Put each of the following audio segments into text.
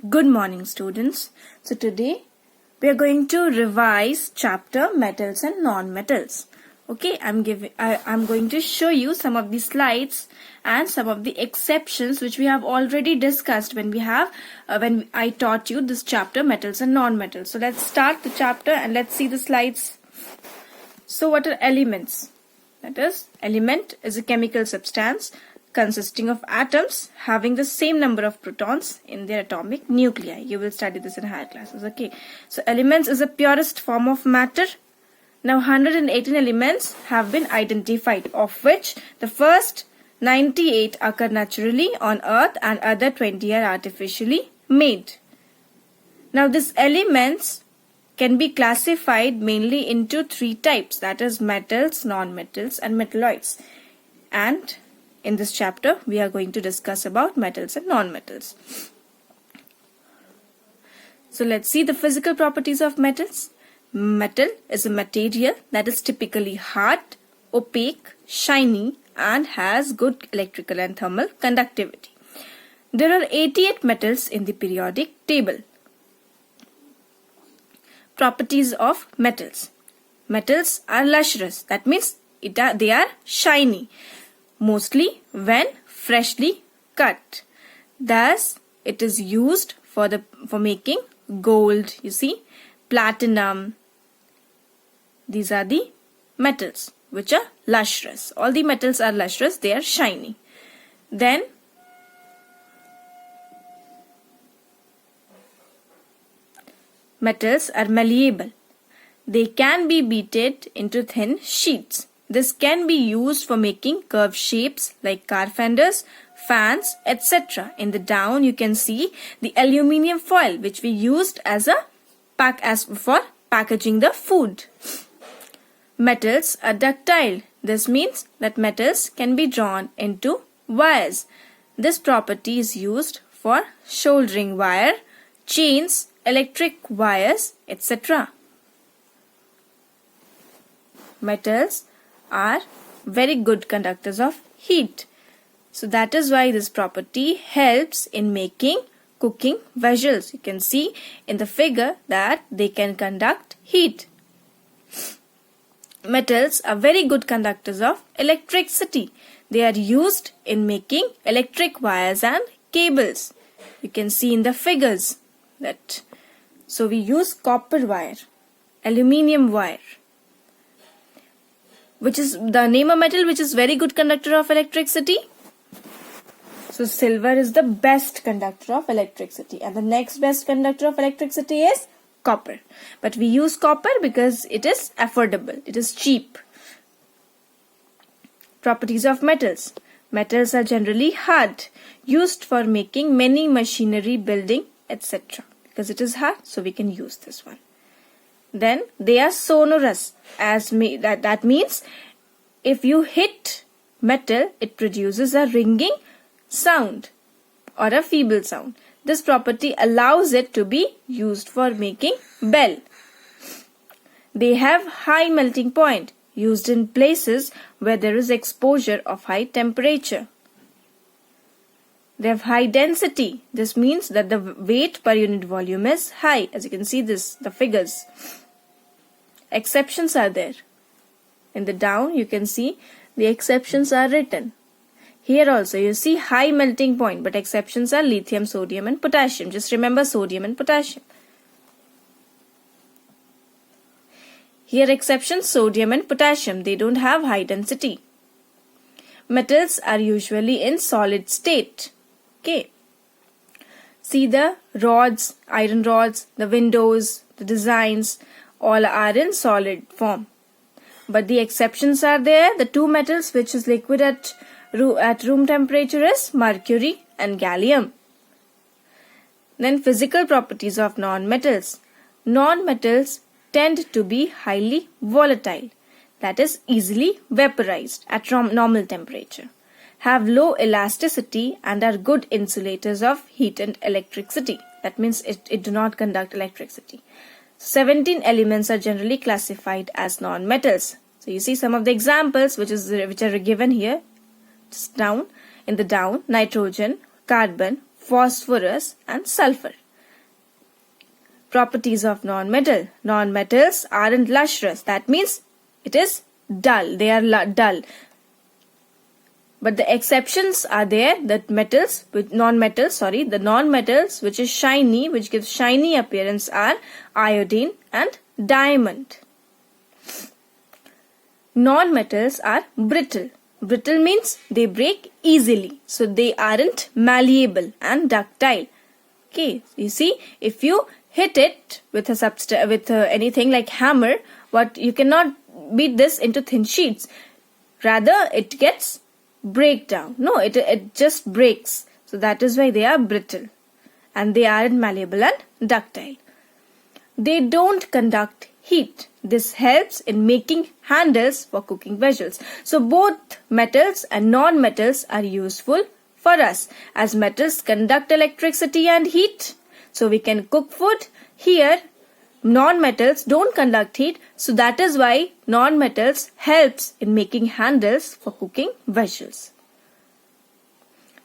Good morning, students. So today we are going to revise chapter metals and non-metals. Okay, I'm going to show you some of the slides and some of the exceptions which we have already discussed when I taught you this chapter metals and non-metals. So let's start the chapter and let's see the slides. So what are elements? That is, element is a chemical substance consisting of atoms having the same number of protons in their atomic nuclei. You will study this in higher classes. Okay. So elements is the purest form of matter. Now 118 elements have been identified, of which the first 98 occur naturally on Earth and other 20 are artificially made. Now these elements can be classified mainly into three types, that is metals, non-metals and metalloids. And in this chapter, we are going to discuss about metals and non-metals. So let's see the physical properties of metals. Metal is a material that is typically hard, opaque, shiny and has good electrical and thermal conductivity. There are 88 metals in the periodic table. Properties of metals. Metals are lustrous, that means they are shiny, mostly when freshly cut. Thus, it is used for making gold, you see, platinum. These are the metals which are lustrous. All the metals are lustrous, they are shiny. Then, metals are malleable. They can be beaten into thin sheets. This can be used for making curved shapes like car fenders, fans, etc. In the down you can see the aluminium foil which we used as for packaging the food. Metals are ductile. This means that metals can be drawn into wires. This property is used for soldering wire, chains, electric wires, etc. Metals are very good conductors of heat. So that is why this property helps in making cooking vessels. You can see in the figure that they can conduct heat. Metals are very good conductors of electricity. They are used in making electric wires and cables. You can see in the figures that. So we use copper wire, aluminium wire, which is the name of metal which is very good conductor of electricity. So silver is the best conductor of electricity and the next best conductor of electricity is copper. But we use copper because it is affordable, it is cheap. Properties of metals. Metals are generally hard, used for making many machinery, building, etc. Because it is hard, so we can use this one. Then they are sonorous, that means if you hit metal, it produces a ringing sound or a feeble sound. This property allows it to be used for making bell. They have high melting point, used in places where there is exposure of high temperature. They have high density. This means that the weight per unit volume is high. As you can see the figures. Exceptions are there. In the down you can see the exceptions are written. Here also you see high melting point, but exceptions are lithium, sodium and potassium. Just remember sodium and potassium. Here exceptions sodium and potassium. They don't have high density. Metals are usually in solid state. Okay. See the rods, iron rods, the windows, the designs, all are in solid form. But the exceptions are there. The two metals which is liquid at room temperature is mercury and gallium. Then physical properties of non-metals. Non-metals tend to be highly volatile, that is easily vaporized at normal temperature, have low elasticity and are good insulators of heat and electricity. That means it do not conduct electricity. 17 elements are generally classified as non-metals. So you see some of the examples which are given here. Just down in the down: nitrogen, carbon, phosphorus and sulfur. Properties of non-metal. Non-metals aren't lustrous. That means it is dull. They are dull. But the exceptions are there, that metals, with non-metals, the non-metals which is shiny, which gives shiny appearance, are iodine and diamond. Non-metals are brittle. Brittle means they break easily. So they aren't malleable and ductile. Okay, you see, if you hit it with anything like hammer, you cannot beat this into thin sheets. Rather, it gets breakdown. No, it just breaks. So that is why they are brittle. And they aren't malleable and ductile. They don't conduct heat. This helps in making handles for cooking vessels. So both metals and non-metals are useful for us, as metals conduct electricity and heat. So we can cook food. Here, non-metals don't conduct heat. So that is why non-metals helps in making handles for cooking vessels.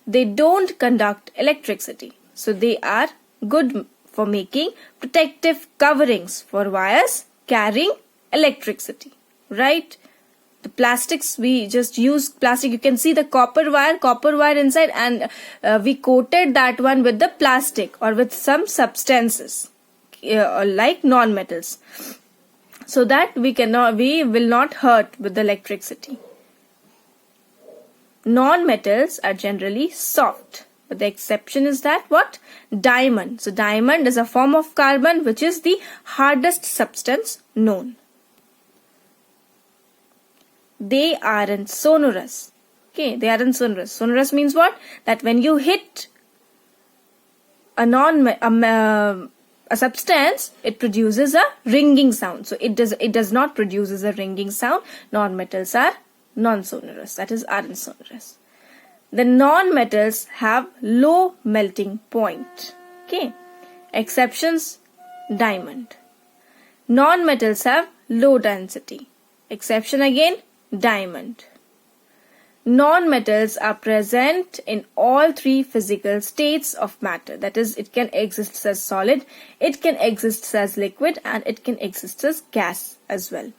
They don't conduct electricity. So they are good for making protective coverings for wires carrying electricity, right? The plastics, we just use plastic. You can see the copper wire inside, and we coated that one with the plastic or with some substances like non-metals, so that we will not hurt with the electricity. Non-metals are generally soft. But the exception is that what? Diamond. So diamond is a form of carbon which is the hardest substance known. They aren't sonorous. Okay, they aren't sonorous. Sonorous means what? That when you hit a substance, it produces a ringing sound. So it does not produce a ringing sound. Non-metals are non-sonorous. That is, aren't sonorous. The non-metals have low melting point. Okay. Exceptions: diamond. Non-metals have low density. Exception again: diamond. Non-metals are present in all three physical states of matter. That is, it can exist as solid, it can exist as liquid, and it can exist as gas as well.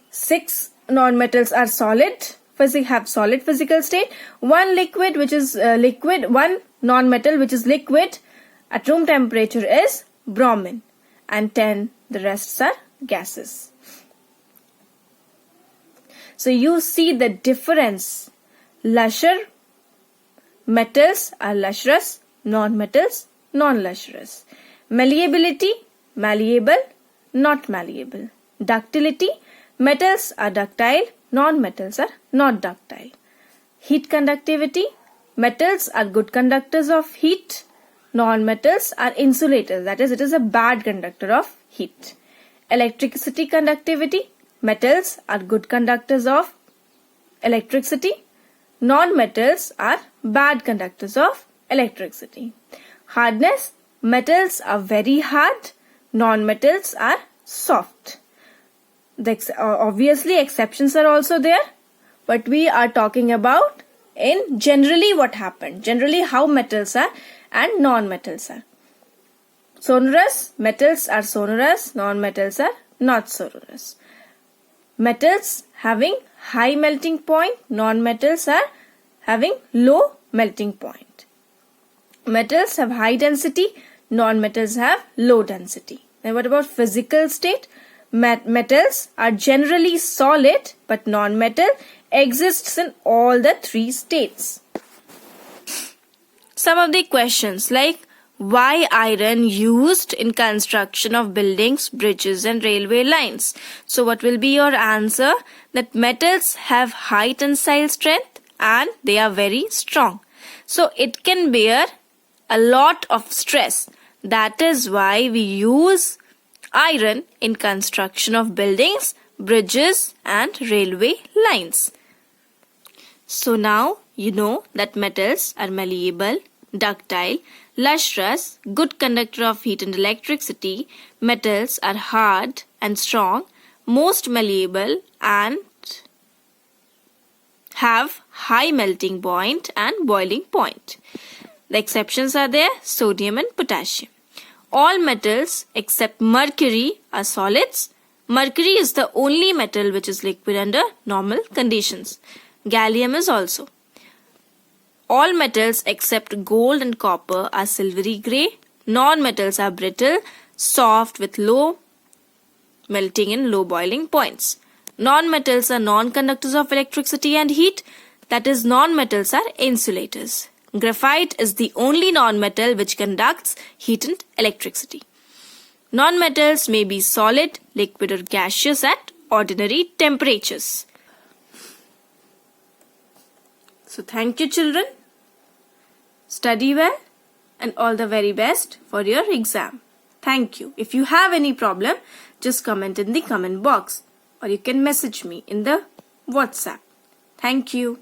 6 non-metals are solid. Have solid physical state. 1 liquid which is liquid. 1 non-metal which is liquid at room temperature is bromine, and 10 the rest are gases. So you see the difference. Metals are lustrous, non-metals non-lustrous. Malleability: malleable, not malleable. Ductility: metals are ductile, non-metals are not ductile. Heat conductivity: metals are good conductors of heat, non-metals are insulators. That is, it is a bad conductor of heat. Electricity conductivity: metals are good conductors of electricity, non-metals are bad conductors of electricity. Hardness: metals are very hard, non-metals are soft. Obviously exceptions are also there, but we are talking about in generally what happened, generally how metals are and non-metals are. Sonorous: metals are sonorous, non-metals are not sonorous. Metals having high melting point, non-metals are having low melting point. Metals have high density, non-metals have low density. Then what about physical state? Metals are generally solid, but non-metal exists in all the 3 states. Some of the questions like, why iron used in construction of buildings, bridges and railway lines? So what will be your answer? That metals have high tensile strength and they are very strong. So it can bear a lot of stress. That is why we use iron in construction of buildings, bridges and railway lines. So now you know that metals are malleable, ductile, lustrous, good conductor of heat and electricity. Metals are hard and strong, most malleable and have high melting point and boiling point. The exceptions are there: sodium and potassium. All metals except mercury are solids. Mercury is the only metal which is liquid under normal conditions. Gallium is also. All metals except gold and copper are silvery grey. Non-metals are brittle, soft with low melting and low boiling points. Non-metals are non-conductors of electricity and heat. That is, non-metals are insulators. Graphite is the only non-metal which conducts heat and electricity. Non-metals may be solid, liquid or gaseous at ordinary temperatures. So thank you children. Study well and all the very best for your exam. Thank you. If you have any problem, just comment in the comment box or you can message me in the WhatsApp. Thank you.